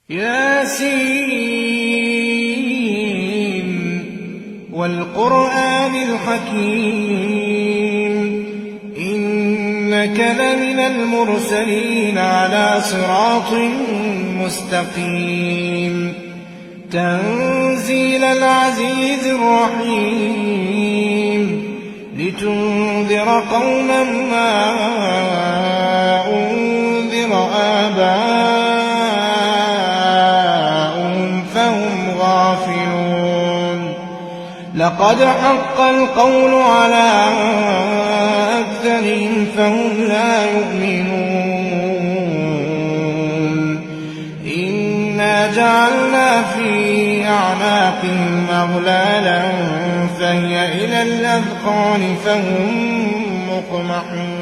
ياسين والقرآن الحكيم إنك لمن المرسلين على صراط مستقيم تنزيل العزيز الرحيم لتنذر قوما ما أنذر آباؤهم فهم غافلون لقد حق القول على أكثرهم فهم لا يؤمنون إنا جعلنا في أعناقهم أغلالا فهي إلى الأذقان فهم مقمحون